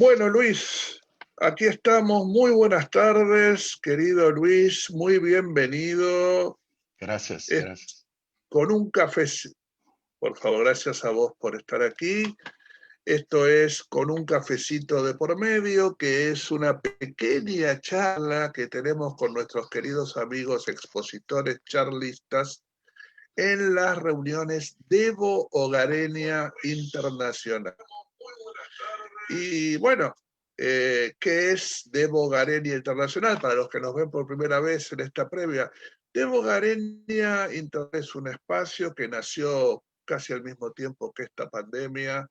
Bueno, Luis, aquí estamos. Muy buenas tardes, querido Luis. Muy bienvenido. Gracias, Es gracias. con un café. Por favor, gracias a vos por estar aquí. Esto es Con un cafecito de por medio, que es una pequeña charla que tenemos con nuestros queridos amigos expositores charlistas en las reuniones Devo Hogareña Internacional. Y bueno, ¿qué es Devo Hogareña Internacional? Para los que nos ven por primera vez en esta previa, Devo Hogareña Internacional es un espacio que nació casi al mismo tiempo que esta pandemia,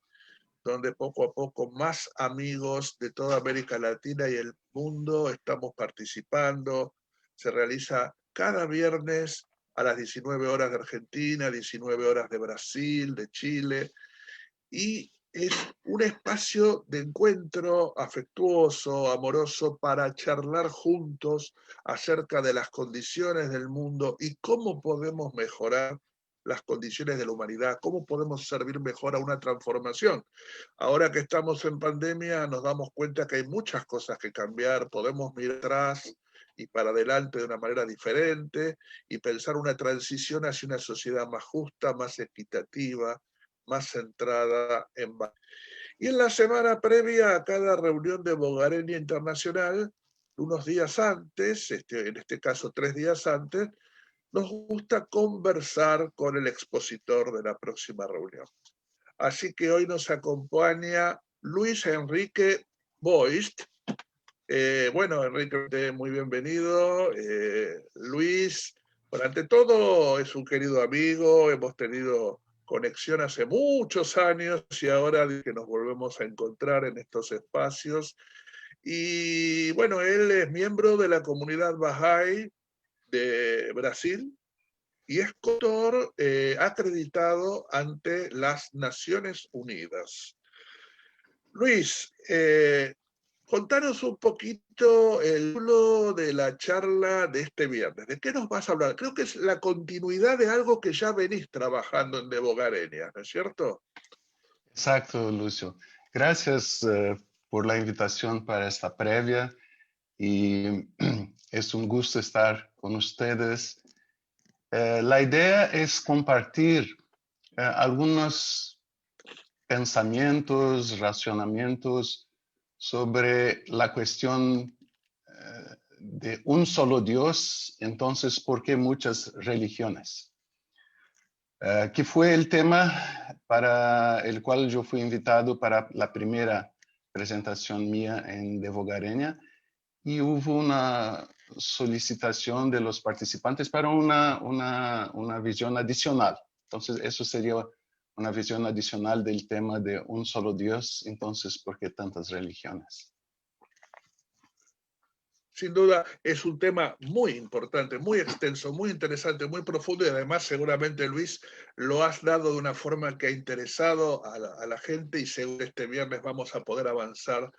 donde poco a poco más amigos de toda América Latina y el mundo estamos participando. Se realiza cada viernes a las 19 horas de Argentina, 19 horas de Brasil, de Chile, y es un espacio de encuentro afectuoso, amoroso, para charlar juntos acerca de las condiciones del mundo y cómo podemos mejorar las condiciones de la humanidad, cómo podemos servir mejor a una transformación. Ahora que estamos en pandemia nos damos cuenta que hay muchas cosas que cambiar, podemos mirar atrás y para adelante de una manera diferente y pensar una transición hacia una sociedad más justa, más equitativa, más centrada en... Y en la semana previa a cada reunión de Bogareña Internacional, unos días antes, en este caso 3 días antes, nos gusta conversar con el expositor de la próxima reunión. Así que hoy nos acompaña Luis Enrique Boist. Bueno, Enrique, muy bienvenido. Luis, bueno, ante todo es un querido amigo, hemos tenido conexión hace muchos años y ahora que nos volvemos a encontrar en estos espacios. Y bueno, él es miembro de la comunidad Bahá'í de Brasil y es coautor acreditado ante las Naciones Unidas. Luis, contanos un poquito el título de la charla de este viernes. ¿De qué nos vas a hablar? Creo que es la continuidad de algo que ya venís trabajando en Devo Hogareña, ¿no es cierto? Exacto, Lucio. Gracias por la invitación para esta previa y es un gusto estar con ustedes. La idea es compartir algunos pensamientos, racionamientos sobre la cuestión de un solo Dios, entonces, ¿por qué muchas religiones? Que fue el tema para el cual yo fui invitado para la primera presentación mía en Devo Hogareña, y hubo una solicitación de los participantes para una visión adicional. Entonces, eso sería una visión adicional del tema de un solo Dios. Entonces, ¿por qué tantas religiones? Sin duda es un tema muy importante, muy extenso, muy interesante, muy profundo y además seguramente, Luis, lo has dado de una forma que ha interesado a la gente y seguro este viernes vamos a poder avanzar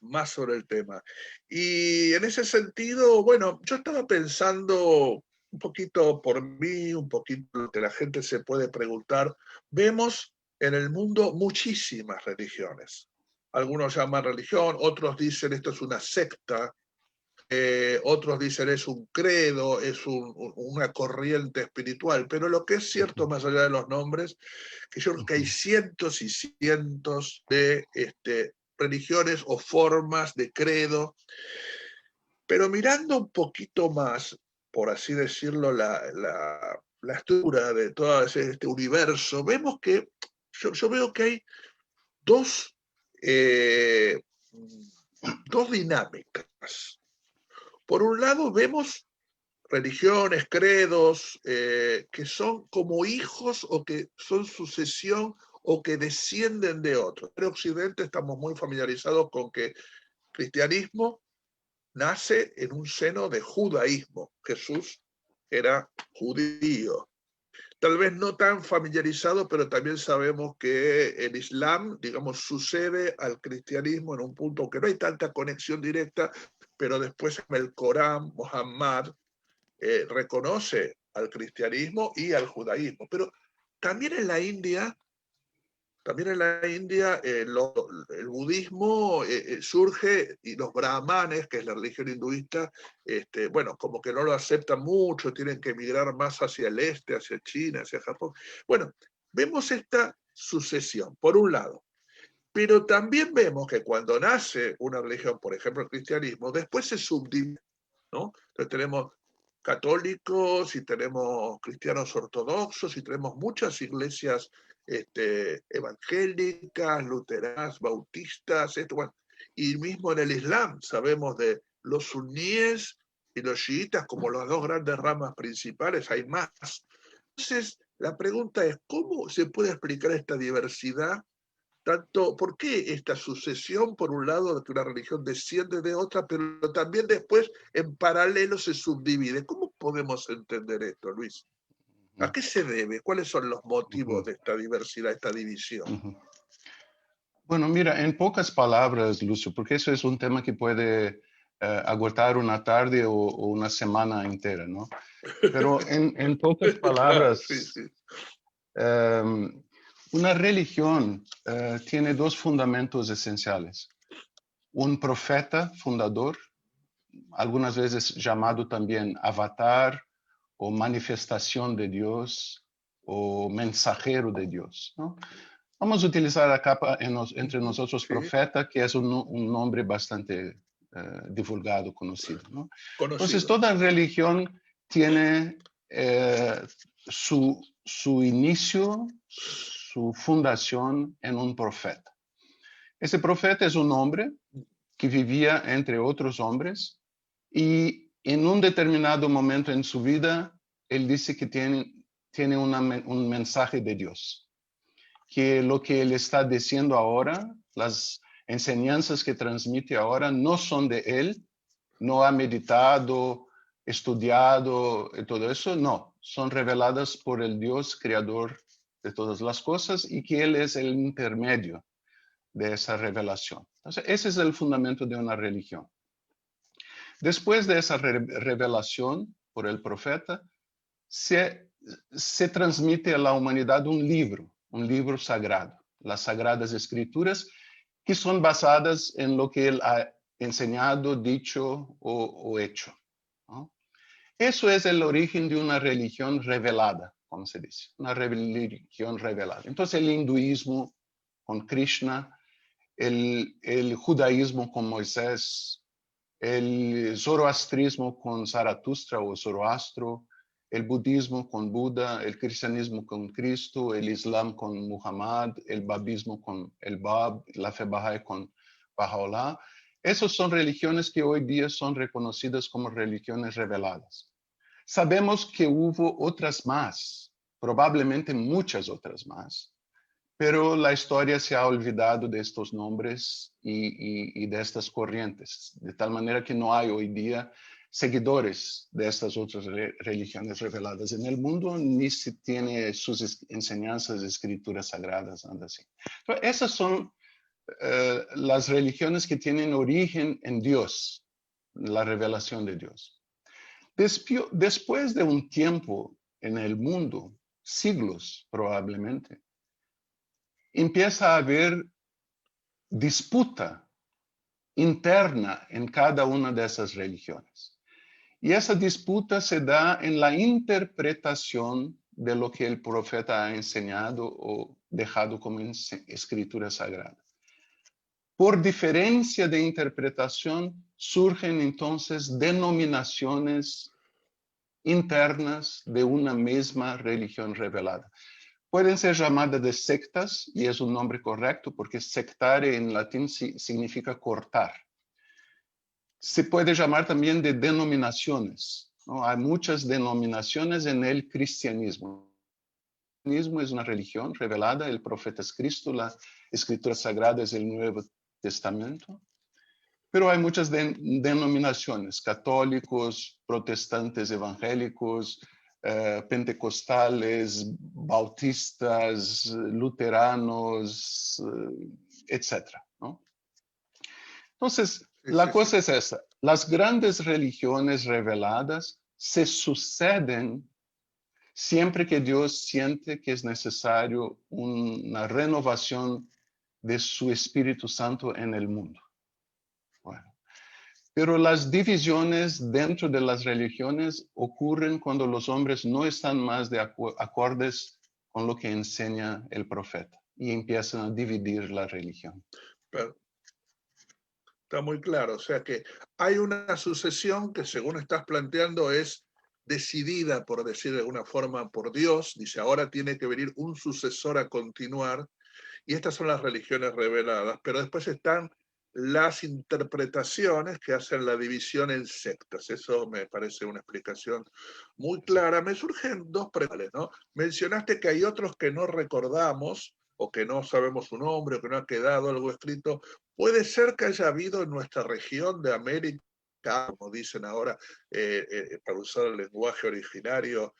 más sobre el tema. Y en ese sentido, bueno, yo estaba pensando un poquito por mí, un poquito lo que la gente se puede preguntar. Vemos en el mundo muchísimas religiones. Algunos llaman religión, otros dicen esto es una secta, otros dicen es un credo, es una corriente espiritual, pero lo que es cierto más allá de los nombres, que yo creo que hay cientos y cientos de religiones o formas de credo, pero mirando un poquito más, por así decirlo, la estructura de todo este universo, vemos que yo veo que hay dos, eh, dos dinámicas. Por un lado vemos religiones, credos, que son como hijos o que son sucesión o que descienden de otros. En Occidente estamos muy familiarizados con que cristianismo nace en un seno de judaísmo. Jesús era judío. Tal vez no tan familiarizado, pero también sabemos que el Islam, digamos, sucede al cristianismo en un punto que no hay tanta conexión directa, pero después el Corán, Muhammad, reconoce al cristianismo y al judaísmo. Pero también en la India También en la India el budismo surge y los brahmanes, que es la religión hinduista, bueno, como que no lo aceptan mucho, tienen que emigrar más hacia el este, hacia China, hacia Japón. Bueno, vemos esta sucesión, por un lado. Pero también vemos que cuando nace una religión, por ejemplo el cristianismo, después se subdivide, ¿no? Entonces tenemos católicos y tenemos cristianos ortodoxos y tenemos muchas iglesias evangélicas, luteranas, bautistas, bueno, y mismo en el Islam sabemos de los suníes y los chiitas como las dos grandes ramas principales, hay más. Entonces, la pregunta es, ¿cómo se puede explicar esta diversidad? Tanto, ¿por qué esta sucesión, por un lado, de que una religión desciende de otra, pero también después, en paralelo, se subdivide? ¿Cómo podemos entender esto, Luis? ¿A qué se debe? ¿Cuáles son los motivos de esta diversidad, esta división? Bueno, mira, en pocas palabras, Lucio, porque eso es un tema que puede agotar una tarde o una semana entera, ¿no? Pero en pocas Claro, sí, palabras, sí. una religión tiene dos fundamentos esenciales. Un profeta fundador, algunas veces llamado también avatar o manifestación de Dios o mensajero de Dios, ¿no? Vamos a utilizar acá entre nosotros Sí, profeta, que es un nombre bastante divulgado, conocido, ¿no? Entonces, conocido. toda religión tiene su inicio, su fundación en un profeta. Ese profeta es un hombre que vivía entre otros hombres y en un determinado momento en su vida, él dice que tiene un mensaje de Dios, que lo que él está diciendo ahora, las enseñanzas que transmite ahora, no son de él, no ha meditado, estudiado y todo eso, no, son reveladas por el Dios creador de todas las cosas y que él es el intermedio de esa revelación. Entonces, ese es el fundamento de una religión. Después de esa revelación por el profeta, se transmite a la humanidad un libro sagrado, las Sagradas Escrituras, que son basadas en lo que él ha enseñado, dicho o hecho, ¿no? Eso es el origen de una religión revelada, como se dice, una religión revelada. Entonces el hinduismo con Krishna, el judaísmo con Moisés, el zoroastrismo con Zaratustra o Zoroastro, el budismo con Buda, el cristianismo con Cristo, el islam con Muhammad, el babismo con el Bab, la fe Bahá'í con Baha'u'lláh. Esas son religiones que hoy día son reconocidas como religiones reveladas. Sabemos que hubo otras más, probablemente muchas otras más, pero la historia se ha olvidado de estos nombres y de estas corrientes, de tal manera que no hay hoy día seguidores de estas otras religiones reveladas en el mundo, ni se tiene sus enseñanzas, escrituras sagradas, nada así. Pero esas son las religiones que tienen origen en Dios, la revelación de Dios. Después de un tiempo en el mundo, siglos probablemente, empieza a haber disputa interna en cada una de esas religiones. Y esa disputa se da en la interpretación de lo que el profeta ha enseñado o dejado como escritura sagrada. Por diferencia de interpretación surgen entonces denominaciones internas de una misma religión revelada. Pueden ser llamadas de sectas, y es un nombre correcto porque sectare en latín significa cortar. Se puede llamar también de denominaciones, ¿no? Hay muchas denominaciones en el cristianismo. El cristianismo es una religión revelada, el profeta es Cristo, la escritura sagrada es el Nuevo Testamento. Pero hay muchas denominaciones, católicos, protestantes evangélicos, pentecostales, bautistas, luteranos, etc., ¿no? Entonces, la cosa es esa. Las grandes religiones reveladas se suceden siempre que Dios siente que es necesario una renovación de su Espíritu Santo en el mundo. Bueno, pero las divisiones dentro de las religiones ocurren cuando los hombres no están más de acordes con lo que enseña el profeta y empiezan a dividir la religión. Pero está muy claro, o sea que hay una sucesión que según estás planteando es decidida, por decir de alguna forma, por Dios. Dice, ahora tiene que venir un sucesor a continuar, y estas son las religiones reveladas, pero después están las interpretaciones que hacen la división en sectas. Eso me parece una explicación muy clara. Me surgen dos preguntas, ¿no? Mencionaste que hay otros que no recordamos o que no sabemos su nombre o que no ha quedado algo escrito. Puede ser que haya habido en nuestra región de América, como dicen ahora, para usar el lenguaje originario,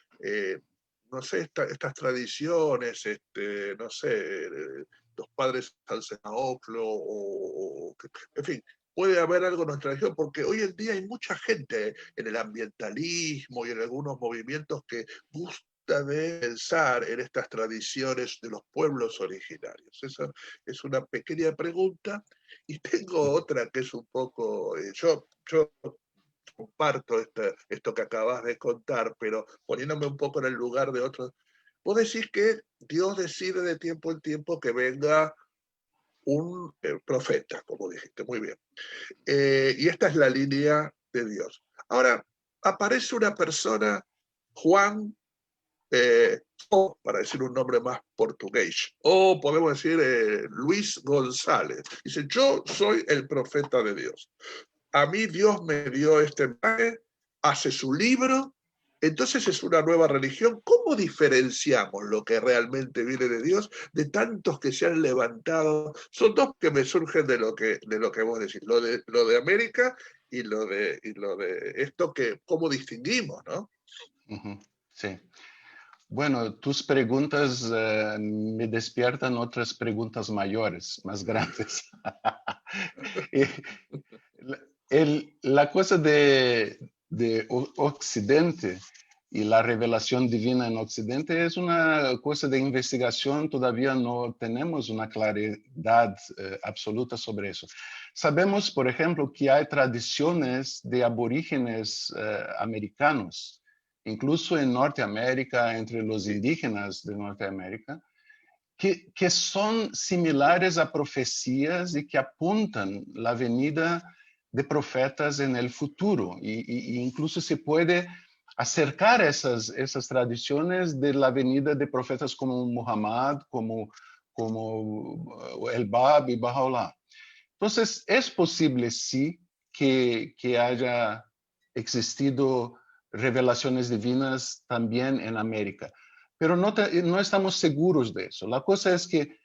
no sé, estas tradiciones, no sé, los padres al cenaclo, en fin, puede haber algo en nuestra región, porque hoy en día hay mucha gente en el ambientalismo y en algunos movimientos que gusta de pensar en estas tradiciones de los pueblos originarios. Esa es una pequeña pregunta. Y tengo otra que es un poco, yo comparto esto que acabas de contar, pero poniéndome un poco en el lugar de otros. Vos decís que Dios decide de tiempo en tiempo que venga un profeta, como dijiste, muy bien. Y esta es la línea de Dios. Ahora, aparece una persona, Juan, o para decir un nombre más portugués, o podemos decir Luis González. Dice, yo soy el profeta de Dios. A mí Dios me dio este mensaje, hace su libro, entonces es una nueva religión. ¿Cómo diferenciamos lo que realmente viene de Dios de tantos que se han levantado? Son dos que me surgen de lo que vos decís, lo de América y lo de esto que, ¿cómo distinguimos, no? Sí. Bueno, tus preguntas me despiertan otras preguntas mayores, más grandes. La cosa de Occidente y la revelación divina en Occidente es una cosa de investigación, todavía no tenemos una claridad absoluta sobre eso. Sabemos, por ejemplo, que hay tradiciones de aborígenes americanos, incluso en Norteamérica, entre los indígenas de Norteamérica, que son similares a profecías y que apuntan la venida de profetas en el futuro. Y incluso se puede acercar esas tradiciones de la venida de profetas como Muhammad, como el Bab y Baha'u'llah. Entonces, es posible, sí, que haya existido revelaciones divinas también en América, pero no estamos seguros de eso. La cosa es que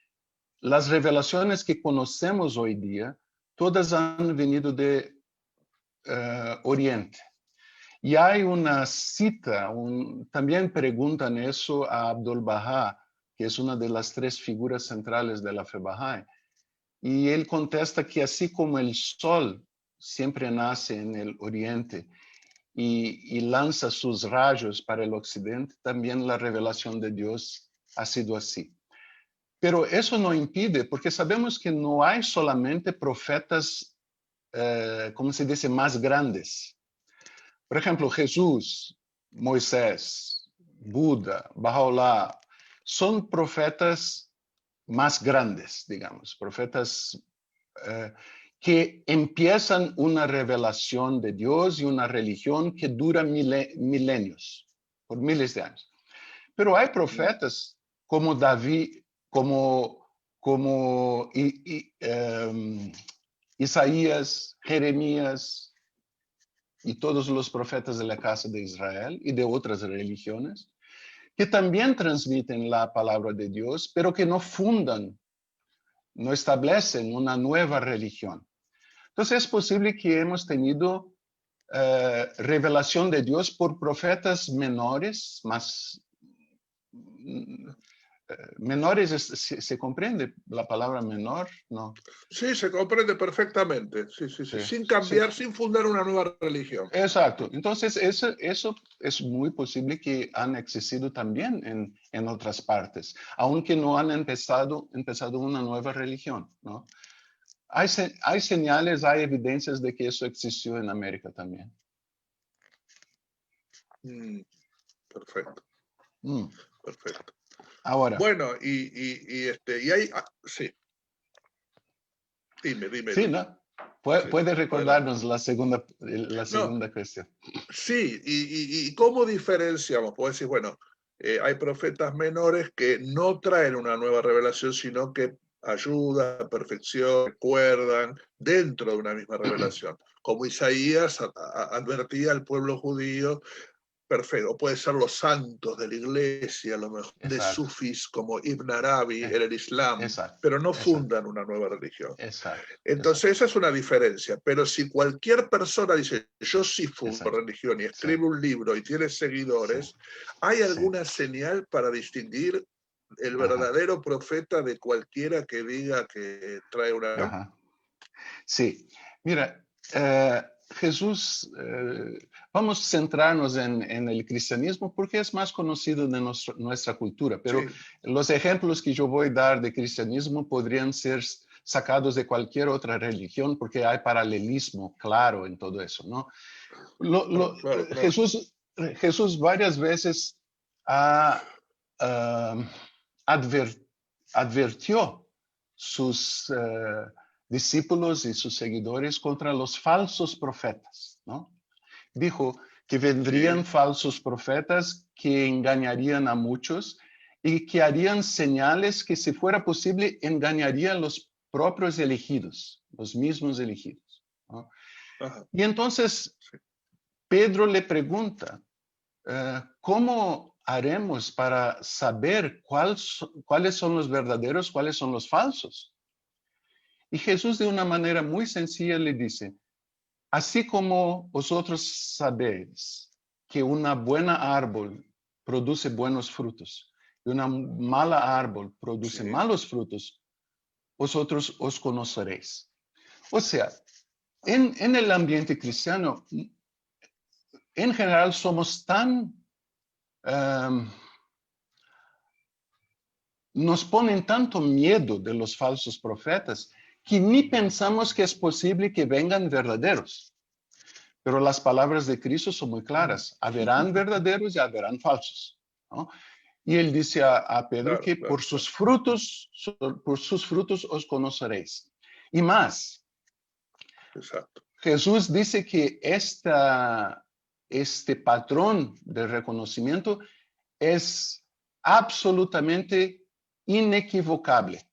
las revelaciones que conocemos hoy día, todas han venido de Oriente. Y hay una cita, también preguntan eso a Abdul Baha, que es una de las tres figuras centrales de la fe Bahá'í. Y él contesta que así como el sol siempre nace en el oriente y lanza sus rayos para el occidente, también la revelación de Dios ha sido así. Pero eso no impide, porque sabemos que no hay solamente profetas, como se dice, más grandes. Por ejemplo, Jesús, Moisés, Buda, Baha'u'llah, son profetas más grandes, digamos, profetas que empiezan una revelación de Dios y una religión que dura milenios, por miles de años. Pero hay profetas como David, como Isaías, Jeremías y todos los profetas de la casa de Israel y de otras religiones, que también transmiten la palabra de Dios, pero que no fundan, no establecen una nueva religión. Entonces es posible que hemos tenido revelación de Dios por profetas menores, más menores, ¿se comprende la palabra menor? No. Sí, se comprende perfectamente. Sí, sí, sí. Sí, Sin sí. cambiar, sin fundar una nueva religión. Exacto. Entonces, eso es muy posible que han existido también en otras partes, aunque no han empezado una nueva religión, ¿no? Hay señales, hay evidencias de que eso existió en América también. Perfecto. Perfecto. Ahora. Bueno, y hay, sí. Dime. Sí, ¿no? Puede recordarnos adelante. la No, segunda cuestión. sí, y cómo diferenciamos, puedo decir, bueno, hay profetas menores que no traen una nueva revelación, sino que ayudan, perfeccionan, recuerdan dentro de una misma revelación. Como Isaías advertía al pueblo judío. Perfecto, puede ser los santos de la iglesia, a lo mejor de Exacto, sufis como Ibn Arabi en el Islam, exacto, pero no exacto, fundan una nueva religión. exacto, Entonces exacto, esa es una diferencia, pero si cualquier persona dice, yo sí fundo exacto. religión y Sí, escribe un libro y tiene sí, seguidores, ¿hay sí. alguna señal para distinguir el Ajá, verdadero profeta de cualquiera que diga que trae una... ajá. Sí, mira, Jesús, vamos a centrarnos en el cristianismo porque es más conocido de nuestra cultura, pero Sí, los ejemplos que yo voy a dar de cristianismo podrían ser sacados de cualquier otra religión porque hay paralelismo claro en todo eso, ¿no? claro. Jesús varias veces ha, advirtió sus discípulos y sus seguidores contra los falsos profetas, ¿no? Dijo que vendrían Sí, falsos profetas que engañarían a muchos y que harían señales que, si fuera posible, engañarían a los propios elegidos, los mismos elegidos, ¿no? ajá, Y entonces sí, Pedro le pregunta, ¿cómo haremos para saber cuáles son los verdaderos, cuáles son los falsos? Y Jesús de una manera muy sencilla le dice, así como vosotros sabéis que una buena árbol produce buenos frutos y una mala árbol produce sí, malos frutos, vosotros os conoceréis. O sea, en el ambiente cristiano, en general somos tan nos ponen tanto miedo de los falsos profetas que ni pensamos que es posible que vengan verdaderos. Pero las palabras de Cristo son muy claras. Haberán verdaderos y haberán falsos, ¿no? Y él dice a Pedro claro, que claro, claro, por sus frutos os conoceréis. Y más, exacto. Jesús dice que este patrón de reconocimiento es absolutamente inequivocable,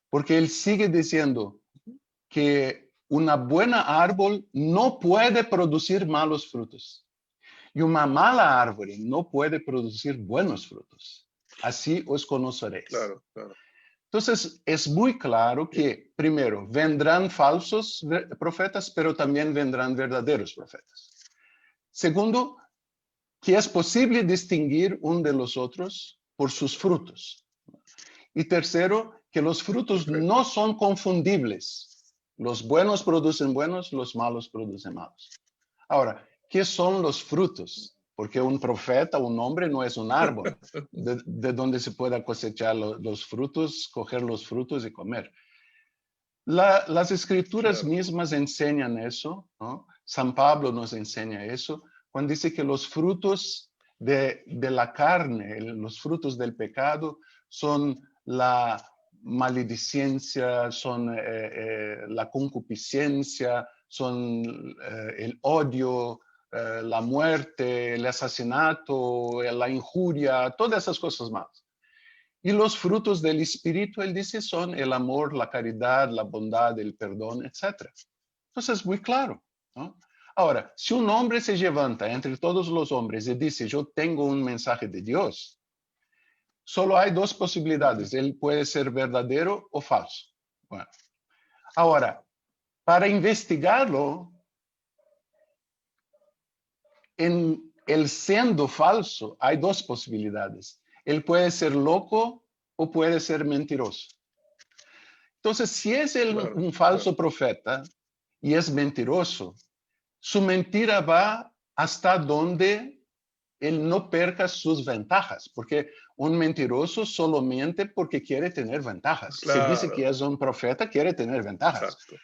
porque él sigue diciendo que una buena árbol no puede producir malos frutos y una mala árbol no puede producir buenos frutos. Así os conoceréis. Claro. Entonces, es muy claro Bien, que, primero, vendrán falsos profetas, pero también vendrán verdaderos profetas. Segundo, que es posible distinguir uno de los otros por sus frutos. Y tercero, que los frutos perfecto. no son confundibles. Los buenos producen buenos, los malos producen malos. Ahora, ¿qué son los frutos? Porque un profeta, un hombre, no es un árbol de donde se pueda cosechar los frutos, coger los frutos y comer. Las escrituras Claro, mismas enseñan eso, ¿no? San Pablo nos enseña eso, cuando dice que los frutos de la carne, los frutos del pecado, son la maledicencia, son la concupiscencia, son el odio, la muerte, el asesinato, la injuria, todas esas cosas más. Y los frutos del Espíritu, él dice, son el amor, la caridad, la bondad, el perdón, etc. Entonces, muy claro, ¿no? Ahora, si un hombre se levanta entre todos los hombres y dice, yo tengo un mensaje de Dios, solo hay dos posibilidades. Él puede ser verdadero o falso. Bueno, ahora, para investigarlo, en el siendo falso, hay dos posibilidades. Él puede ser loco o puede ser mentiroso. Entonces, si es Claro, un falso profeta y es mentiroso, su mentira va hasta donde él no perca sus ventajas, porque un mentiroso solo miente porque quiere tener ventajas. Si dice que claro, es un profeta, quiere tener ventajas. exacto.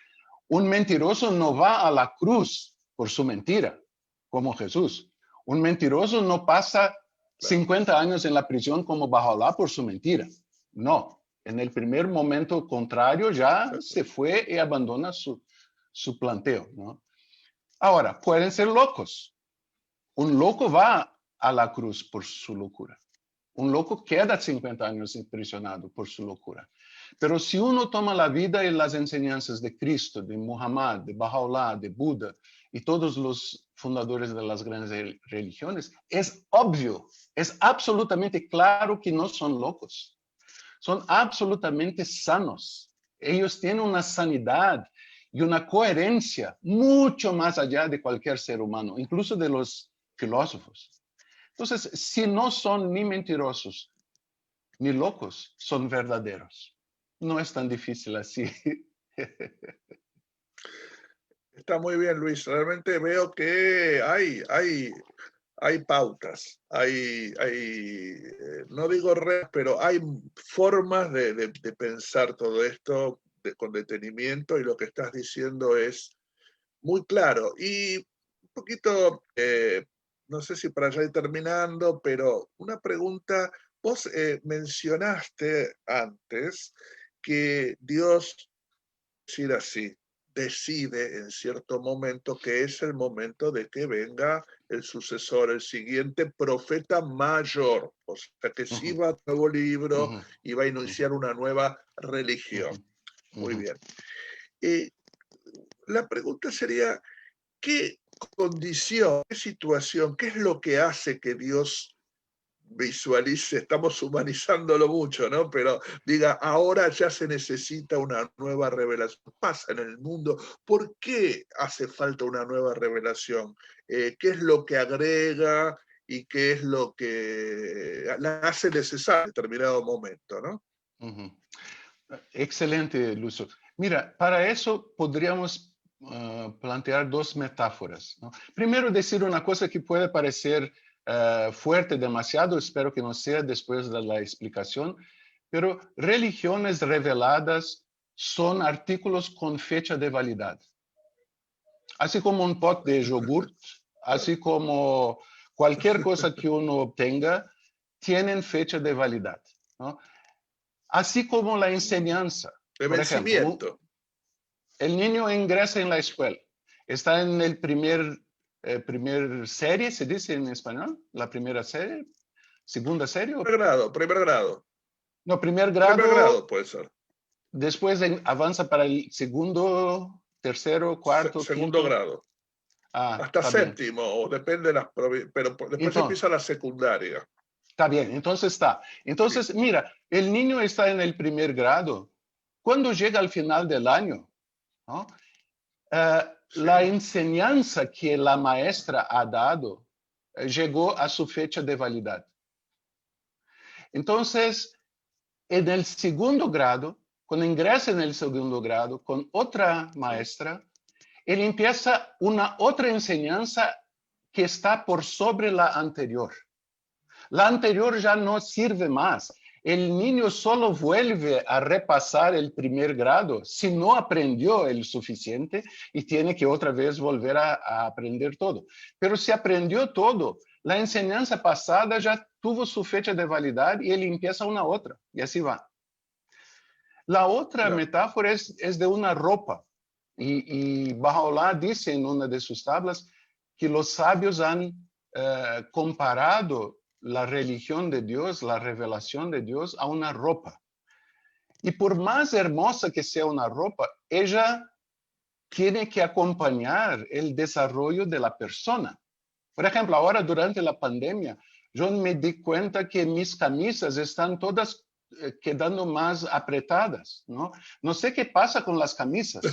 Un mentiroso no va a la cruz por su mentira, como Jesús. Un mentiroso no pasa Claro, 50 años en la prisión como Bajalá por su mentira. No, en el primer momento contrario ya exacto. se fue y abandona su planteo, ¿no? Ahora, pueden ser locos. Un loco va a la cruz por su locura. Un loco queda 50 años impresionado por su locura. Pero si uno toma la vida y las enseñanzas de Cristo, de Muhammad, de Baha'u'lláh, de Buda y todos los fundadores de las grandes religiones, es obvio, es absolutamente claro que no son locos. Son absolutamente sanos. Ellos tienen una sanidad y una coherencia mucho más allá de cualquier ser humano, incluso de los filósofos. Entonces, si no son ni mentirosos ni locos, son verdaderos. No es tan difícil así. Está muy bien, Luis. Realmente veo que hay pautas, no digo reglas, pero hay formas de pensar todo esto con detenimiento y lo que estás diciendo es muy claro. Y un poquito, no sé si para ya ir terminando, pero una pregunta, vos mencionaste antes que Dios, decir así, decide en cierto momento que es el momento de que venga el sucesor, el siguiente profeta mayor, o sea que sí Ujú, va a nuevo libro ujú, y va a ujú, iniciar una nueva religión. ujú, Muy ujú. bien. Eh, la pregunta sería, ¿qué condición, qué situación, qué es lo que hace que Dios visualice, estamos humanizándolo mucho, ¿no? Pero diga, ahora ya se necesita una nueva revelación. Pasa en el mundo. ¿Por qué hace falta una nueva revelación? ¿Qué es lo que agrega y qué es lo que la hace necesaria en determinado momento, ¿no? Ujú. Excelente, Lucio. Mira, para eso podríamos plantear dos metáforas, ¿no? Primero, decir una cosa que puede parecer fuerte demasiado, espero que no sea después de la explicación, pero religiones reveladas son artículos con fecha de validad. Así como un pot de yogurt, Claro. así como cualquier cosa que uno obtenga, tienen fecha de validad, ¿no? Así como la enseñanza. De Por ejemplo, vencimiento. el niño ingresa en la escuela, está en el primer serie, se dice en español, la primera serie, segunda serie, Primer grado, primer grado. no, primer Primer grado, grado puede ser. después avanza para el segundo, tercero, cuarto, Segundo quinto. grado. Ah, Hasta está bien. séptimo, o depende de las provincias, pero después Entonces, empieza la secundaria. está bien, entonces está. Sí. Entonces, mira, el niño está en el primer grado. Cuando llega al final del año, ¿no? La Sí, enseñanza que la maestra ha dado llegó a su fecha de validad. Entonces, en el segundo grado, cuando ingresa en el segundo grado con otra sí. maestra, él empieza una otra enseñanza que está por sobre la anterior. La anterior ya no sirve más. El niño solo vuelve a repasar el primer grado si no aprendió el suficiente y tiene que otra vez volver a aprender todo. Pero si aprendió todo, la enseñanza pasada ya tuvo su fecha de validad y él empieza una otra y así va. La otra Claro. metáfora es de una ropa y Baha'u'lláh dice en una de sus tablas que los sabios han comparado la religión de Dios, la revelación de Dios a una ropa. Y por más hermosa que sea una ropa, ella tiene que acompañar el desarrollo de la persona. Por ejemplo, ahora durante la pandemia, yo me di cuenta que mis camisas están todas quedando más apretadas, ¿no? No sé qué pasa con las camisas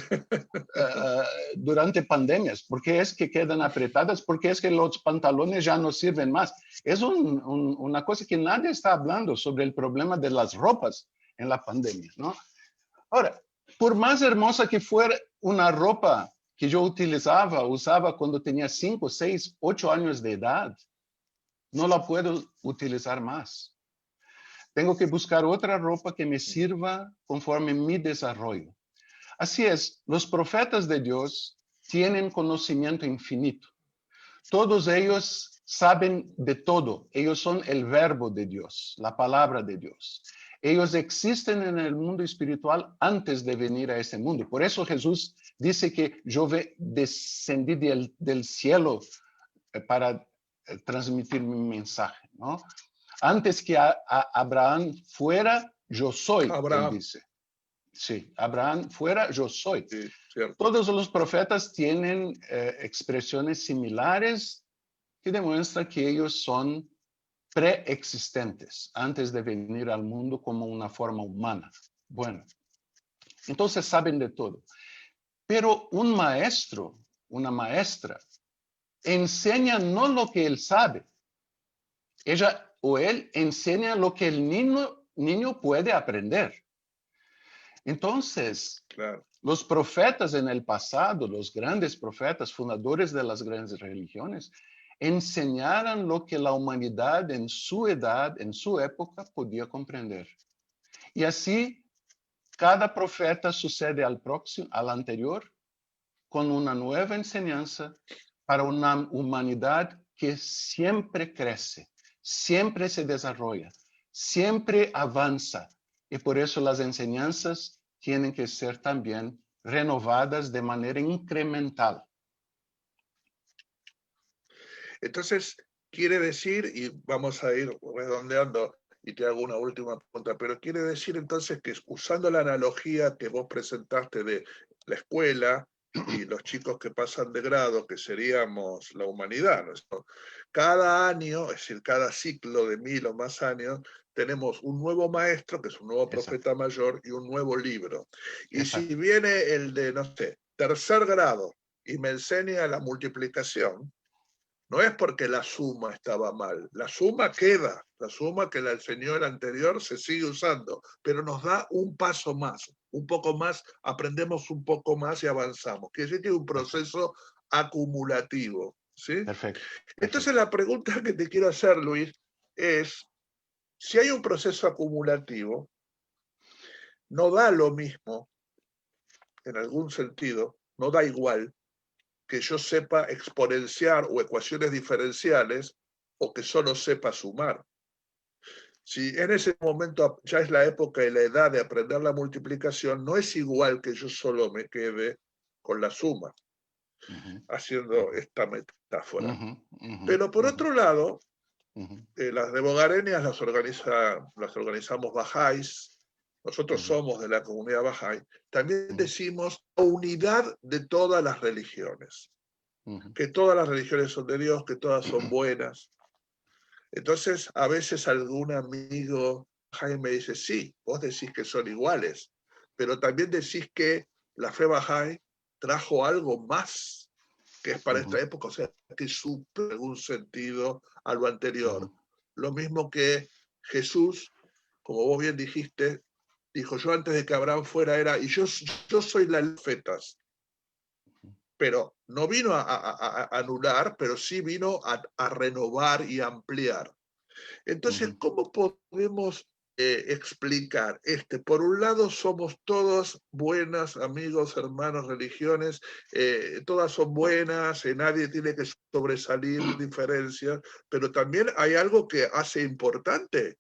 durante pandemias. ¿Por qué es que quedan apretadas? ¿Por qué es que los pantalones ya no sirven más? Es una cosa que nadie está hablando sobre el problema de las ropas en la pandemia, ¿no? Ahora, por más hermosa que fuera una ropa que yo usaba cuando tenía 5, 6, 8 años de edad, no la puedo utilizar más. Tengo que buscar otra ropa que me sirva conforme mi desarrollo. Así es, los profetas de Dios tienen conocimiento infinito. Todos ellos saben de todo. Ellos son el verbo de Dios, la palabra de Dios. Ellos existen en el mundo espiritual antes de venir a este mundo. Por eso Jesús dice que yo descendí del cielo para transmitir mi mensaje, ¿no? Antes que Abraham fuera, yo soy, él Abraham. dice. Sí, Abraham fuera, yo soy. Sí, cierto. Todos los profetas tienen expresiones similares que demuestran que ellos son preexistentes antes de venir al mundo como una forma humana. Bueno, entonces saben de todo. Pero un maestro, una maestra, enseña no lo que él sabe. Ella o él enseña lo que el niño puede aprender. Entonces, claro. Los profetas en el pasado, los grandes profetas, fundadores de las grandes religiones, enseñaron lo que la humanidad en su edad, en su época, podía comprender. Y así, cada profeta sucede al anterior, con una nueva enseñanza para una humanidad que siempre crece, siempre se desarrolla, siempre avanza. Y por eso las enseñanzas tienen que ser también renovadas de manera incremental. Entonces, quiere decir, y vamos a ir redondeando y te hago una última pregunta, pero quiere decir entonces que usando la analogía que vos presentaste de la escuela y los chicos que pasan de grado, que seríamos la humanidad, ¿no? Cada año, es decir, cada ciclo de 1000 o más años, tenemos un nuevo maestro, que es un nuevo profeta mayor, y un nuevo libro. Y Exacto. si viene el de, no sé, tercer grado y me enseña la multiplicación, no es porque la suma estaba mal, la suma queda, la suma que la enseñó el anterior se sigue usando, pero nos da un paso más, un poco más, aprendemos un poco más y avanzamos. Quiere decir que es un proceso acumulativo, ¿sí? Perfecto. Entonces la pregunta que te quiero hacer, Luis, es, si hay un proceso acumulativo, no da lo mismo, en algún sentido, no da igual que yo sepa exponenciar o ecuaciones diferenciales o que solo sepa sumar. Si en ese momento ya es la época y la edad de aprender la multiplicación, no es igual que yo solo me quede con la suma, haciendo esta metáfora. Pero por otro lado, las devogareñas las organizamos bajáis, nosotros somos de la comunidad bahá'í, también decimos unidad de todas las religiones, que todas las religiones son de Dios, que todas son buenas. Entonces, a veces algún amigo bahá'í me dice, sí, vos decís que son iguales, pero también decís que la fe bahá'í trajo algo más que es para esta época, o sea, que suple en algún sentido a lo anterior. Lo mismo que Jesús, como vos bien dijiste, dijo, yo antes de que Abraham fuera era, y yo soy la profetas. Pero no vino a anular, pero sí vino a renovar y ampliar. Entonces, ¿cómo podemos explicar? Por un lado, somos todos buenas, amigos, hermanos, religiones, todas son buenas, nadie tiene que sobresalir diferencias, pero también hay algo que hace importante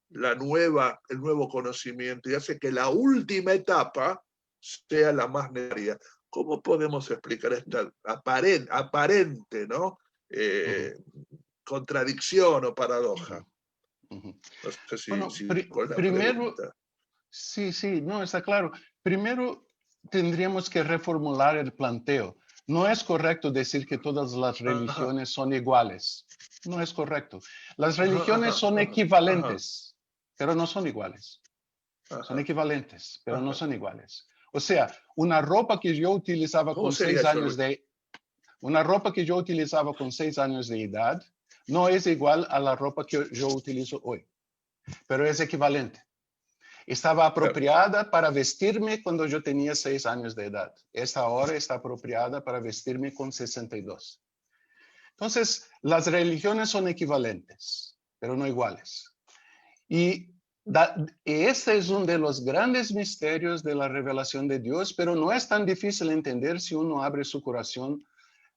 el nuevo conocimiento y hace que la última etapa sea la más necesaria. ¿Cómo podemos explicar esta aparente, ¿no? Contradicción o paradoja? No sé si con la primero, pregunta. sí, no, está claro. Primero, tendríamos que reformular el planteo. No es correcto decir que todas las religiones son iguales. No es correcto. Las religiones son equivalentes, pero no son iguales. Son Ajá. equivalentes, pero no Ajá. son iguales. O sea, una ropa que yo utilizaba ¿Cómo con sería 6 eso, años Luis? de una ropa que yo utilizaba con 6 años de edad no es igual a la ropa que yo utilizo hoy, pero es equivalente. Estaba Claro, apropiada para vestirme cuando yo tenía 6 años de edad. Esta ahora está apropiada para vestirme con 62. Entonces, las religiones son equivalentes, pero no iguales. Y este es uno de los grandes misterios de la revelación de Dios, pero no es tan difícil entender si uno abre su corazón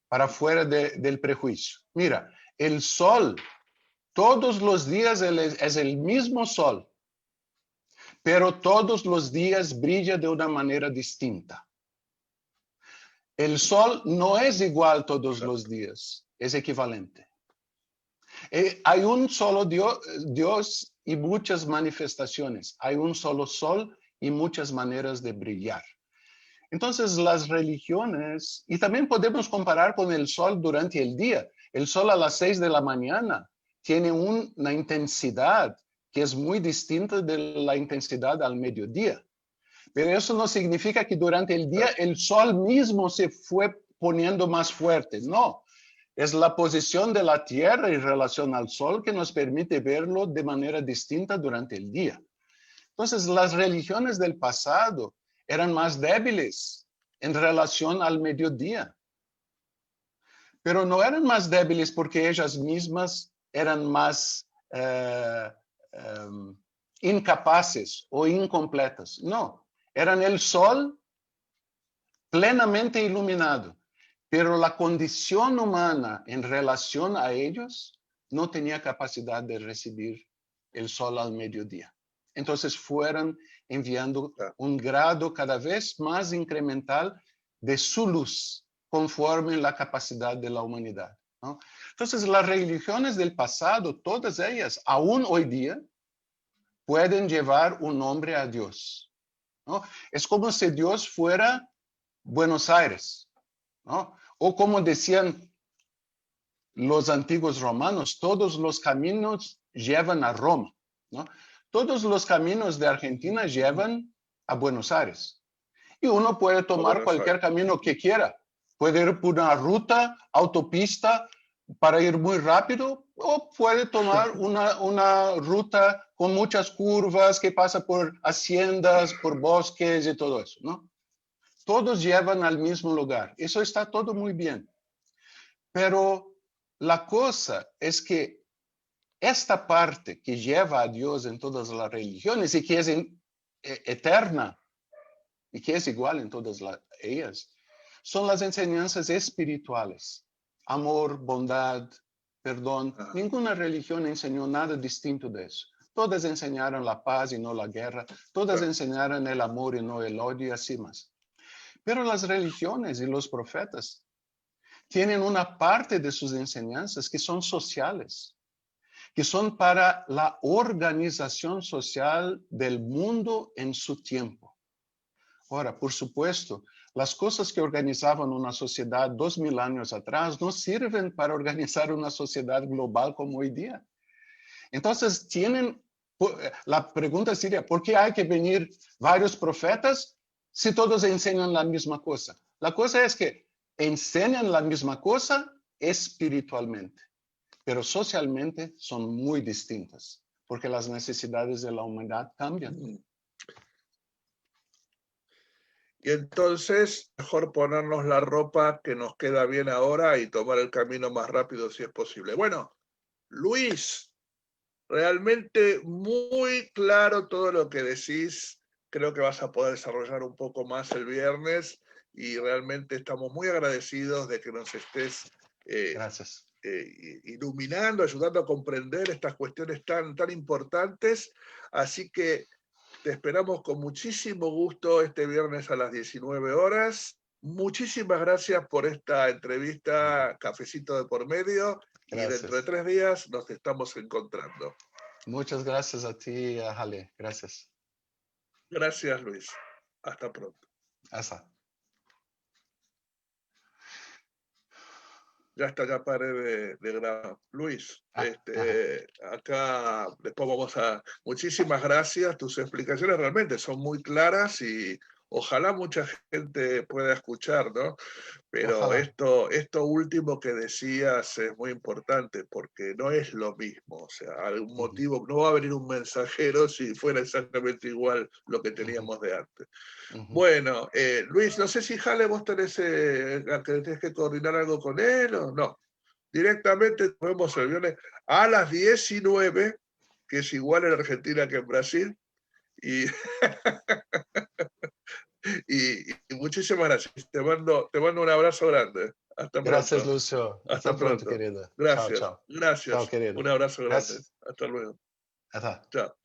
para fuera del prejuicio. Mira, el sol, todos los días es el mismo sol, pero todos los días brilla de una manera distinta. El sol no es igual todos los exacto. días, es equivalente. Hay un solo Dios y muchas manifestaciones. Hay un solo sol y muchas maneras de brillar. Entonces, las religiones, y también podemos comparar con el sol durante el día. El sol a las 6 de la mañana tiene una intensidad que es muy distinta de la intensidad al mediodía. Pero eso no significa que durante el día Claro. el sol mismo se fue poniendo más fuerte. No, es la posición de la Tierra en relación al sol que nos permite verlo de manera distinta durante el día. Entonces, las religiones del pasado eran más débiles en relación al mediodía, pero no eran más débiles porque ellas mismas eran más incapaces o incompletas. No, eran el sol plenamente iluminado, pero la condición humana en relación a ellos no tenía capacidad de recibir el sol al mediodía. Entonces fueron enviando Claro. un grado cada vez más incremental de su luz, conforme la capacidad de la humanidad, ¿no? Entonces las religiones del pasado, todas ellas, aún hoy día, pueden llevar un nombre a Dios, ¿no? Es como si Dios fuera Buenos Aires, ¿no? O como decían los antiguos romanos, todos los caminos llevan a Roma, ¿no? Todos los caminos de Argentina llevan a Buenos Aires. Y uno puede A tomar Buenos Aires. cualquier camino que quiera. Puede ir por una ruta, autopista, para ir muy rápido, o puede tomar una ruta con muchas curvas que pasa por haciendas, por bosques y todo eso, ¿no? Todos llevan al mismo lugar. Eso está todo muy bien. Pero la cosa es que esta parte que lleva a Dios en todas las religiones y que es eterna y que es igual en todas ellas, son las enseñanzas espirituales. Amor, bondad, perdón. Ah, Ninguna religión enseñó nada distinto de eso. Todas enseñaron la paz y no la guerra. Todas claro. enseñaron el amor y no el odio y así más. Pero las religiones y los profetas tienen una parte de sus enseñanzas que son sociales, que son para la organización social del mundo en su tiempo. Ahora, por supuesto, las cosas que organizaban una sociedad 2000 años atrás no sirven para organizar una sociedad global como hoy día. Entonces, la pregunta sería, ¿por qué hay que venir varios profetas si todos enseñan la misma cosa? La cosa es que enseñan la misma cosa espiritualmente, pero socialmente son muy distintas, porque las necesidades de la humanidad cambian. Mm. Y entonces, mejor ponernos la ropa que nos queda bien ahora y tomar el camino más rápido si es posible. Bueno, Luis, realmente muy claro todo lo que decís. Creo que vas a poder desarrollar un poco más el viernes y realmente estamos muy agradecidos de que nos estés Gracias. iluminando, ayudando a comprender estas cuestiones tan, tan importantes. Así que te esperamos con muchísimo gusto este viernes a las 19 horas. Muchísimas gracias por esta entrevista, Cafecito de por medio, y dentro de Gracias. 3 días nos estamos encontrando. Muchas gracias a ti, Jale. Gracias. Gracias, Luis. Hasta pronto. Hasta. Ya está, ya paré de grabar. Luis, acá después vamos a... Muchísimas gracias, tus explicaciones realmente son muy claras y ojalá mucha gente pueda escuchar, ¿no? Pero Ojalá. esto último que decías es muy importante porque no es lo mismo, o sea, algún motivo, no va a venir un mensajero si fuera exactamente igual lo que teníamos de antes. Bueno, Luis, no sé si Jale vos tenés que coordinar algo con él o no. Directamente tenemos el viernes a las 19, que es igual en Argentina que en Brasil. Y, y muchísimas gracias. Te mando un abrazo grande. Hasta Gracias, pronto. Lucio. Hasta Hasta pronto, pronto. querido. Chao, Gracias. chao. Chao, Gracias. Un querido. abrazo grande. Gracias. Hasta luego. Hasta. Chao.